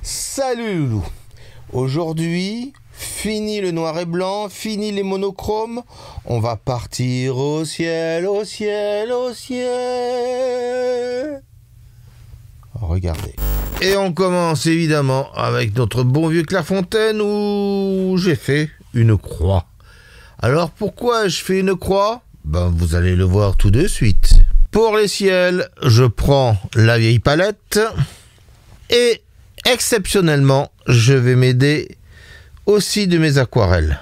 Salut Loulou. Aujourd'hui, fini le noir et blanc, fini les monochromes. On va partir au ciel, au ciel, au ciel. Regardez. Et on commence évidemment avec notre bon vieux Clairefontaine où j'ai fait une croix. Alors pourquoi je fais une croix? Ben vous allez le voir tout de suite. Pour les ciels, je prends la vieille palette et exceptionnellement, je vais m'aider aussi de mes aquarelles.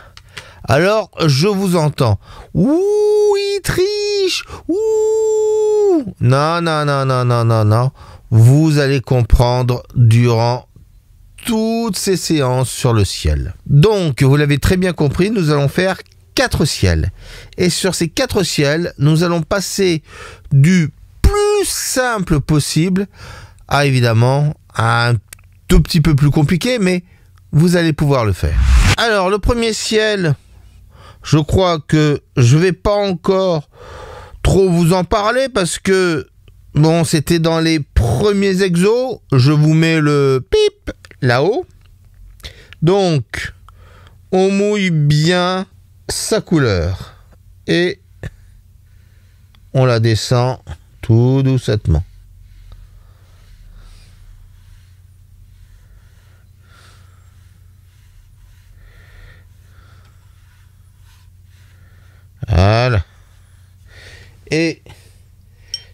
Alors, je vous entends. Ouh, il triche. Ouh. Non, non, non, non, non, non, non. Vous allez comprendre durant toutes ces séances sur le ciel. Donc, vous l'avez très bien compris, nous allons faire 4 ciels. Et sur ces 4 ciels, nous allons passer du plus simple possible à évidemment un tout petit peu plus compliqué, mais vous allez pouvoir le faire. Alors, le premier ciel, je crois que je vais pas encore trop vous en parler parce que, bon, c'était dans les premiers exos. Je vous mets le pip là-haut. Donc, on mouille bien sa couleur et on la descend tout doucettement. Voilà. Et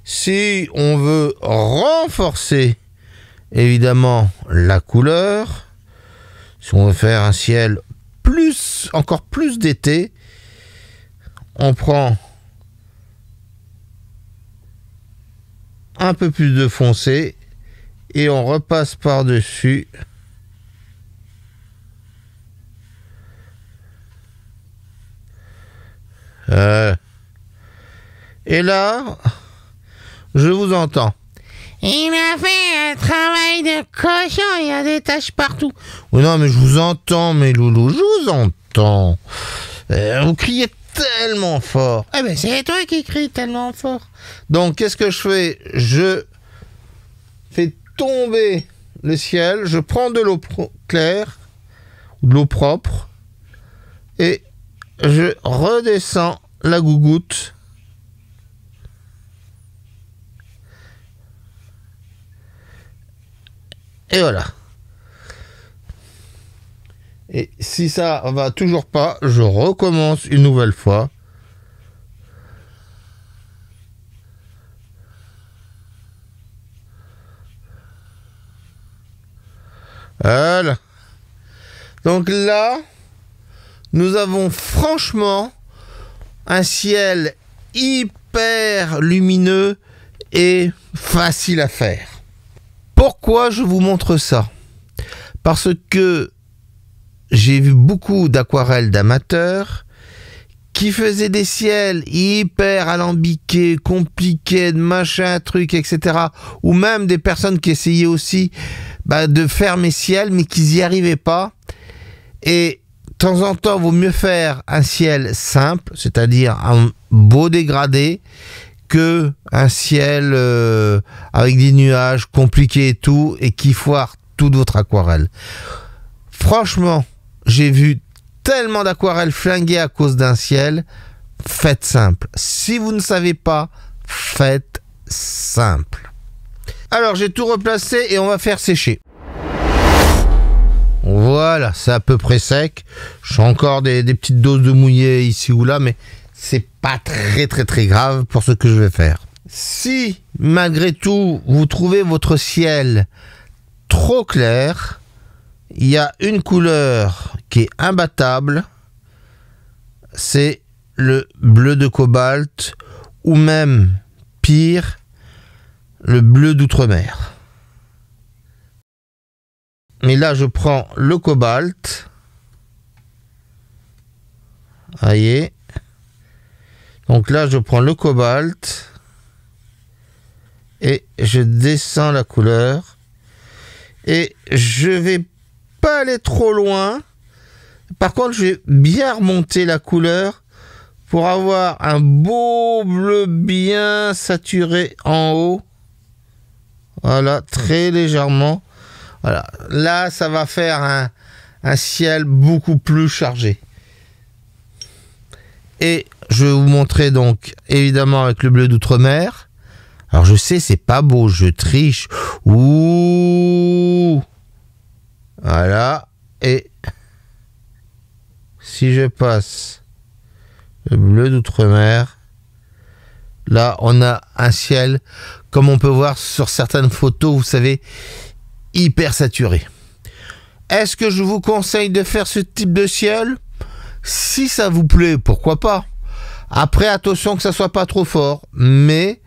si on veut renforcer évidemment la couleur, si on veut faire un ciel encore plus d'été, on prend un peu plus de foncé et on repasse par-dessus. Et là, je vous entends. Il a fait un travail de cochon, il y a des taches partout. Oui, non, mais je vous entends, mes loulous, je vous entends. Vous criez tellement fort. Eh ben, c'est toi qui cries tellement fort. Donc, qu'est-ce que je fais? Je fais tomber le ciel, je prends de l'eau claire, ou de l'eau propre, et je redescends la gougoute. Et voilà. Et si ça va toujours pas, je recommence une nouvelle fois. Voilà. Donc là, nous avons franchement un ciel hyper lumineux et facile à faire. Pourquoi je vous montre ça? Parce que j'ai vu beaucoup d'aquarelles d'amateurs qui faisaient des ciels hyper alambiqués, compliqués, de machin, trucs, etc. Ou même des personnes qui essayaient aussi de faire mes ciels, mais qui n'y arrivaient pas. Et de temps en temps, il vaut mieux faire un ciel simple, c'est-à-dire un beau dégradé, que un ciel avec des nuages compliqués et tout, et qui foire toute votre aquarelle. Franchement, j'ai vu tellement d'aquarelles flinguées à cause d'un ciel. Faites simple. Si vous ne savez pas, faites simple. Alors, j'ai tout replacé et on va faire sécher. Voilà, c'est à peu près sec. J'ai encore des petites doses de mouillé ici ou là, mais c'est pas très grave pour ce que je vais faire. Si, malgré tout, vous trouvez votre ciel trop clair, il y a une couleur qui est imbattable, c'est le bleu de cobalt, ou même, pire, le bleu d'outre-mer. Mais là, je prends le cobalt. Voyez. Donc là, je prends le cobalt et je descends la couleur. Et je vais pas aller trop loin. Par contre, je vais bien remonter la couleur pour avoir un beau bleu bien saturé en haut. Voilà, très légèrement. Voilà. Là, ça va faire un ciel beaucoup plus chargé. Et je vais vous montrer donc, évidemment, avec le bleu d'outre-mer. Alors, je sais, c'est pas beau, je triche. Ouh! Voilà. Et si je passe le bleu d'outre-mer, là, on a un ciel, comme on peut voir sur certaines photos, vous savez, hyper saturé. Est-ce que je vous conseille de faire ce type de ciel? Si ça vous plaît, pourquoi pas? Après, attention que ça soit pas trop fort, mais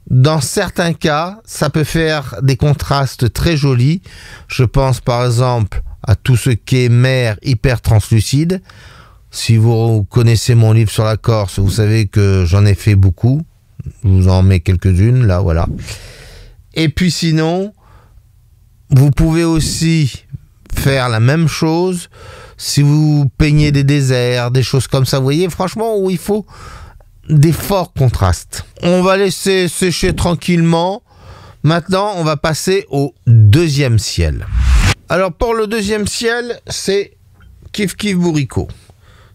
dans certains cas, ça peut faire des contrastes très jolis. Je pense par exemple à tout ce qui est mer hyper translucide. Si vous connaissez mon livre sur la Corse, vous savez que j'en ai fait beaucoup. Je vous en mets quelques-unes, là, voilà. Et puis sinon, vous pouvez aussi faire la même chose si vous peignez des déserts, des choses comme ça. Vous voyez, franchement, où il faut des forts contrastes. On va laisser sécher tranquillement. Maintenant, on va passer au deuxième ciel. Alors, pour le deuxième ciel, c'est Kif Kif Bourricot.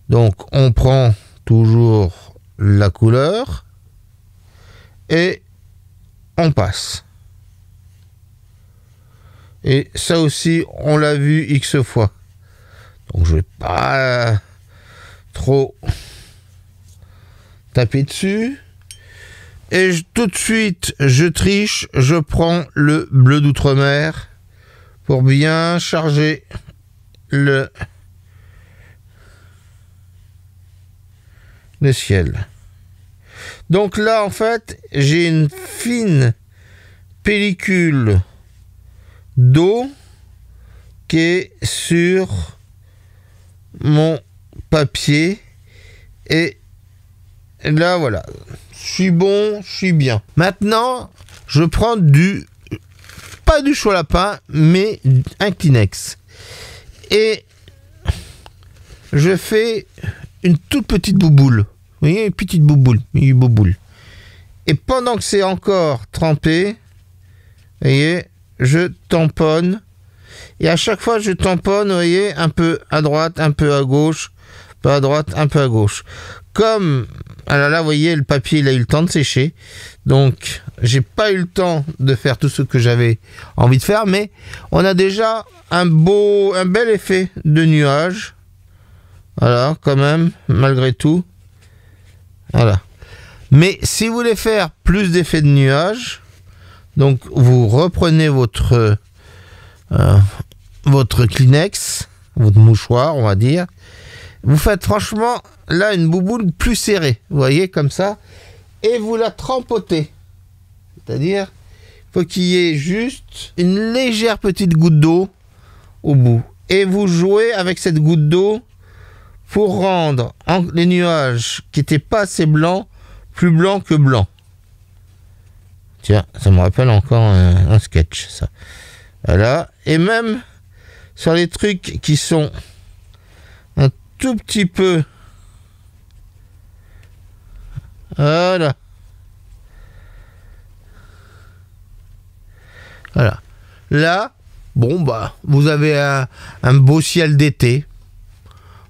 Donc, on prend toujours la couleur et on passe. Et ça aussi, on l'a vu X fois. Donc, je vais pas trop taper dessus. Et tout de suite, je triche, je prends le bleu d'outre-mer pour bien charger le ciel. Donc là, en fait, j'ai une fine pellicule d'eau qui est sur mon papier. Et là, voilà. Je suis bon, je suis bien. Maintenant, je prends pas du chaud lapin, mais un Kleenex. Et je fais une toute petite bouboule. Vous voyez, une petite bouboule. Une bouboule. Et pendant que c'est encore trempé, vous voyez, je tamponne. Et à chaque fois, je tamponne, vous voyez, un peu à droite, un peu à gauche, un peu à droite, un peu à gauche. Comme, alors là, vous voyez, le papier, il a eu le temps de sécher. Donc, j'ai pas eu le temps de faire tout ce que j'avais envie de faire, mais on a déjà un bel effet de nuage. Voilà, quand même, malgré tout. Voilà. Mais si vous voulez faire plus d'effet de nuage, donc vous reprenez votre Kleenex, votre mouchoir, on va dire. Vous faites franchement là une bouboule plus serrée, vous voyez, comme ça, et vous la trempotez. C'est-à-dire, il faut qu'il y ait juste une légère petite goutte d'eau au bout. Et vous jouez avec cette goutte d'eau pour rendre les nuages qui n'étaient pas assez blancs, plus blancs que blancs. Tiens, ça me rappelle encore un sketch, ça. Voilà. Et même sur les trucs qui sont un tout petit peu... Voilà. Voilà. Là, bon, bah, vous avez un beau ciel d'été.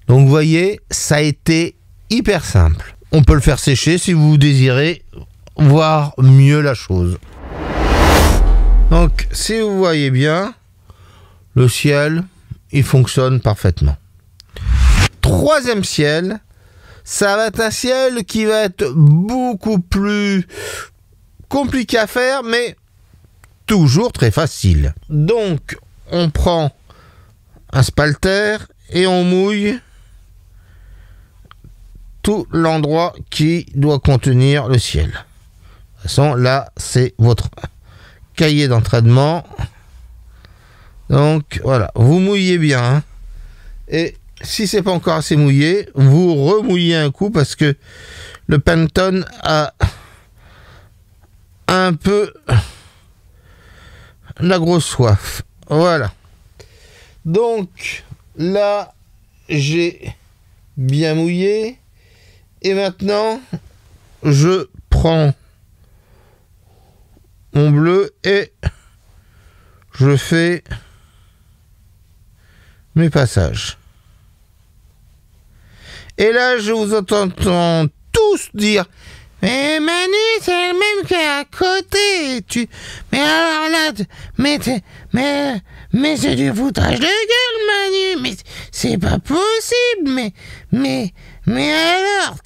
Donc, vous voyez, ça a été hyper simple. On peut le faire sécher si vous désirez voir mieux la chose. Donc, si vous voyez bien, le ciel, il fonctionne parfaitement. Troisième ciel, ça va être un ciel qui va être beaucoup plus compliqué à faire, mais toujours très facile. Donc, on prend un spalter et on mouille tout l'endroit qui doit contenir le ciel. De toute façon, là, c'est votre cahier d'entraînement. Donc, voilà, vous mouillez bien. Hein. Et si c'est pas encore assez mouillé, vous remouillez un coup parce que le Pantone a un peu la grosse soif. Voilà. Donc, là, j'ai bien mouillé. Et maintenant, je prends mon bleu et je fais mes passages. Et là, je vous entends tous dire « Mais Manu, c'est le même qu'à côté. Mais alors là, mais c'est du foutage de gueule, Manu. Mais c'est pas possible. Mais alors,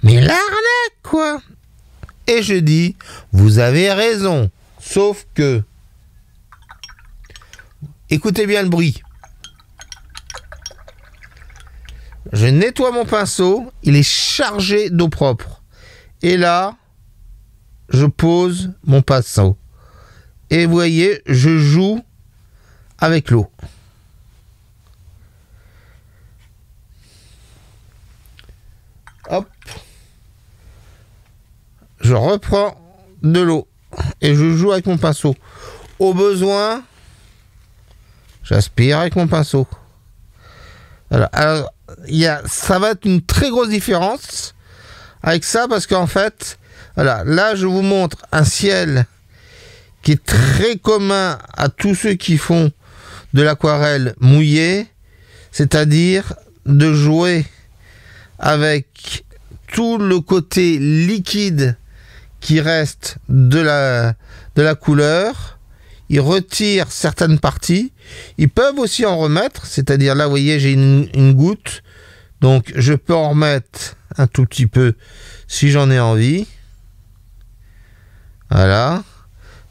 mais l'arnaque, quoi. » Et je dis « Vous avez raison. Sauf que... » Écoutez bien le bruit. Je nettoie mon pinceau, il est chargé d'eau propre. Et là, je pose mon pinceau. Et vous voyez, je joue avec l'eau. Hop. Je reprends de l'eau et je joue avec mon pinceau. Au besoin, j'aspire avec mon pinceau. Voilà. Alors, ça va être une très grosse différence avec ça parce qu'en fait, voilà, là je vous montre un ciel qui est très commun à tous ceux qui font de l'aquarelle mouillée, c'est-à-dire de jouer avec tout le côté liquide qui reste de la couleur. Ils retirent certaines parties. Ils peuvent aussi en remettre, c'est-à-dire là, vous voyez, j'ai une goutte, donc je peux en remettre un tout petit peu si j'en ai envie. Voilà.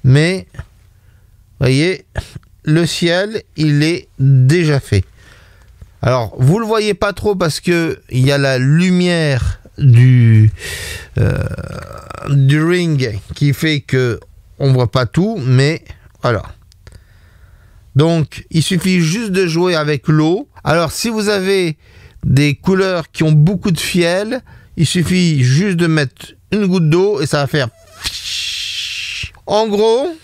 Mais, vous voyez, le ciel, il est déjà fait. Alors, vous le voyez pas trop parce que il y a la lumière du ring qui fait que on voit pas tout, mais voilà. Donc, il suffit juste de jouer avec l'eau. Alors, si vous avez des couleurs qui ont beaucoup de fiel, il suffit juste de mettre une goutte d'eau et ça va faire... En gros,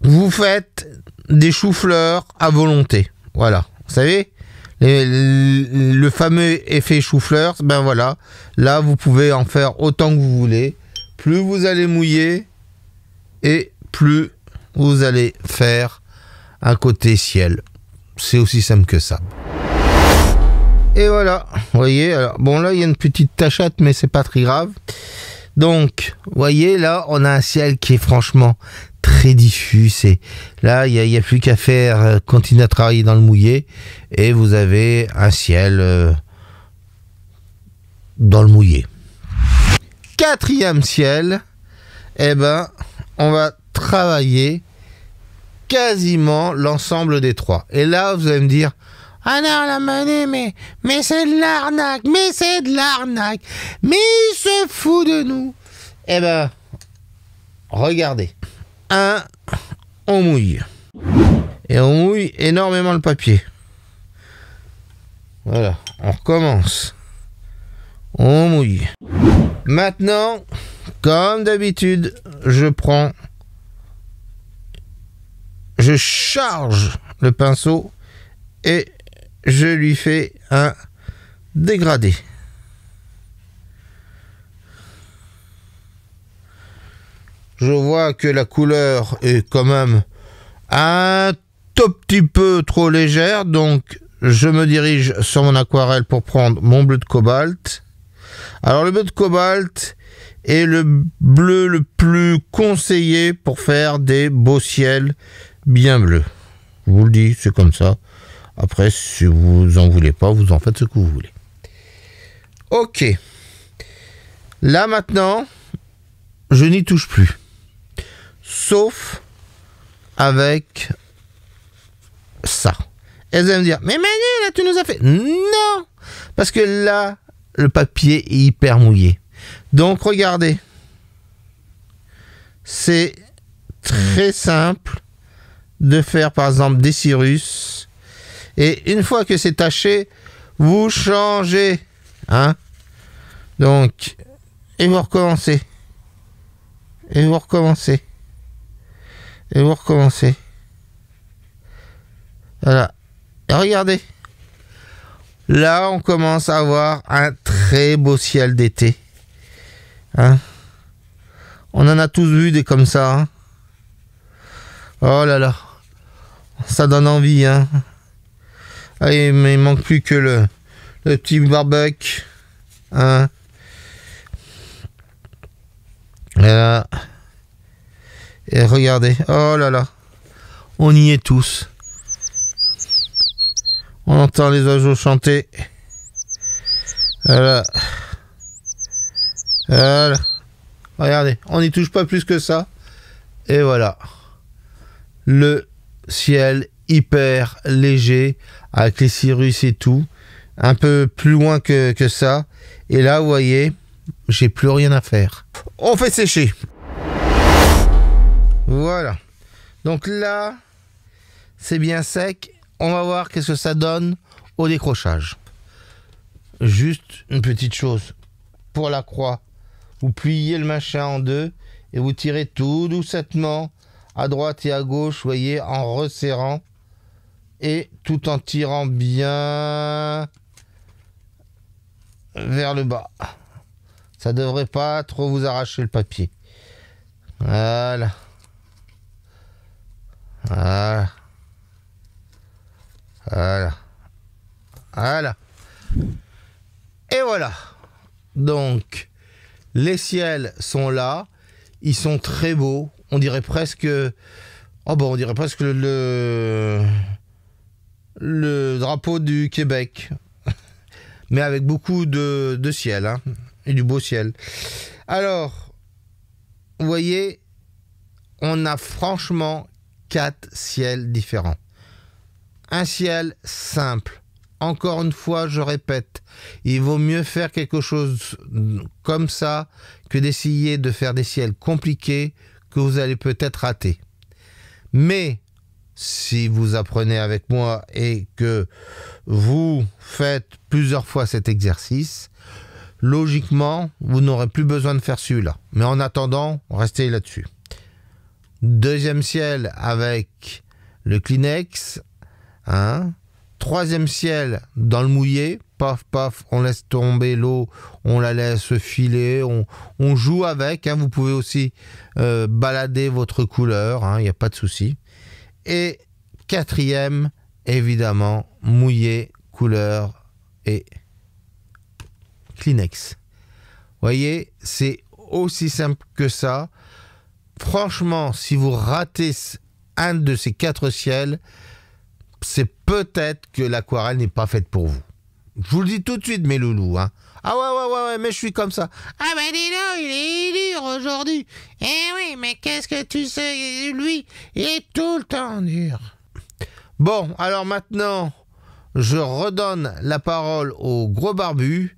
vous faites des choux-fleurs à volonté. Voilà. Vous savez, le fameux effet chou-fleur, ben voilà. Là, vous pouvez en faire autant que vous voulez. Plus vous allez mouiller et plus vous allez faire un côté ciel. C'est aussi simple que ça. Et voilà, vous voyez, alors, bon là il y a une petite tachette mais c'est pas très grave. Donc, vous voyez là on a un ciel qui est franchement très diffus. Et là il n'y a plus qu'à faire, continuer à travailler dans le mouillé et vous avez un ciel dans le mouillé. Quatrième ciel, eh ben on va travailler quasiment l'ensemble des trois. Et là, vous allez me dire, ah non, la Manu, mais c'est de l'arnaque, mais il se fout de nous. Eh ben, regardez. On mouille. Et on mouille énormément le papier. Voilà, on recommence. On mouille. Maintenant, comme d'habitude, je charge le pinceau et je lui fais un dégradé. Je vois que la couleur est quand même un tout petit peu trop légère, donc je me dirige sur mon aquarelle pour prendre mon bleu de cobalt. Alors le bleu de cobalt est le bleu le plus conseillé pour faire des beaux ciels bien bleus. Je vous le dis, c'est comme ça. Après, si vous en voulez pas, vous en faites ce que vous voulez. Ok. Là maintenant, je n'y touche plus. Sauf avec ça. Et vous allez me dire, mais Manu, là tu nous as fait... Non, parce que là, le papier est hyper mouillé. Donc regardez. C'est très simple de faire par exemple des cirrus. Et une fois que c'est taché, vous changez. Hein? Donc, et vous recommencez. Et vous recommencez. Et vous recommencez. Voilà. Et regardez. Là, on commence à avoir un très beau ciel d'été. Hein? On en a tous vu des comme ça. Hein? Oh là là. Ça donne envie, hein. Allez, mais il manque plus que le petit barbecue. Hein. Voilà. Et regardez. Oh là là. On y est tous. On entend les oiseaux chanter. Voilà. Voilà. Regardez. On n'y touche pas plus que ça. Et voilà. Le ciel hyper léger avec les cirrus et tout. Un peu plus loin que ça. Et là, vous voyez, j'ai plus rien à faire. On fait sécher. Voilà. Donc là, c'est bien sec. On va voir qu'est-ce que ça donne au décrochage. Juste une petite chose. Pour la croix, vous pliez le machin en deux et vous tirez tout doucement à droite et à gauche, vous voyez, en resserrant et tout en tirant bien vers le bas. Ça devrait pas trop vous arracher le papier. Voilà. Voilà. Voilà. Voilà. Et voilà. Donc, les ciels sont là. Ils sont très beaux. On dirait presque... Oh bon, on dirait presque le drapeau du Québec. Mais avec beaucoup de ciel, hein, et du beau ciel. Alors, vous voyez, on a franchement 4 ciels différents. Un ciel simple. Encore une fois, je répète, il vaut mieux faire quelque chose comme ça que d'essayer de faire des ciels compliqués que vous allez peut-être rater. Mais si vous apprenez avec moi et que vous faites plusieurs fois cet exercice, logiquement, vous n'aurez plus besoin de faire celui-là. Mais en attendant, restez là-dessus. Deuxième ciel avec le Kleenex. Hein. Troisième ciel dans le mouillé. Paf, paf, on laisse tomber l'eau, on la laisse filer, on joue avec. Hein. Vous pouvez aussi balader votre couleur, il n'y a pas de souci. Et quatrième, évidemment, mouillé, couleur et Kleenex. Voyez, c'est aussi simple que ça. Franchement, si vous ratez un de ces 4 ciels, c'est peut-être que l'aquarelle n'est pas faite pour vous. Je vous le dis tout de suite, mes loulous. Hein. Ah ouais, mais je suis comme ça. Ah ben dis donc, il est dur aujourd'hui. Eh oui, mais qu'est-ce que tu sais, lui, il est tout le temps dur. Bon, alors maintenant, je redonne la parole au gros barbu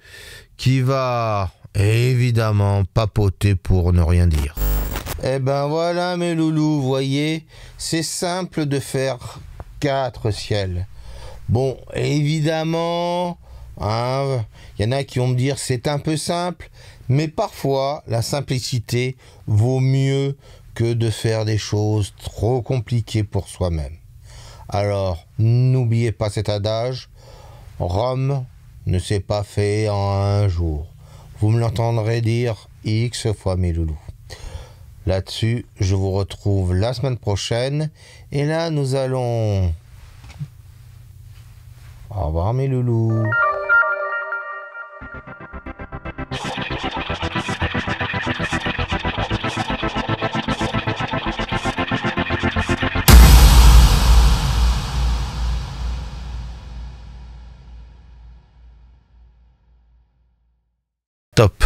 qui va évidemment papoter pour ne rien dire. Eh ben voilà, mes loulous, vous voyez, c'est simple de faire 4 ciels. Bon, évidemment, il y en a qui vont me dire c'est un peu simple, mais parfois la simplicité vaut mieux que de faire des choses trop compliquées pour soi-même. Alors, n'oubliez pas cet adage, Rome ne s'est pas fait en un jour. Vous me l'entendrez dire X fois, mes loulous. Là-dessus, je vous retrouve la semaine prochaine. Et là, nous allons... Au revoir, mes loulous. Top.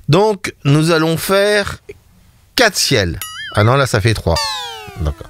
Donc, nous allons faire 4 ciels. Ah non, là, ça fait 3. D'accord.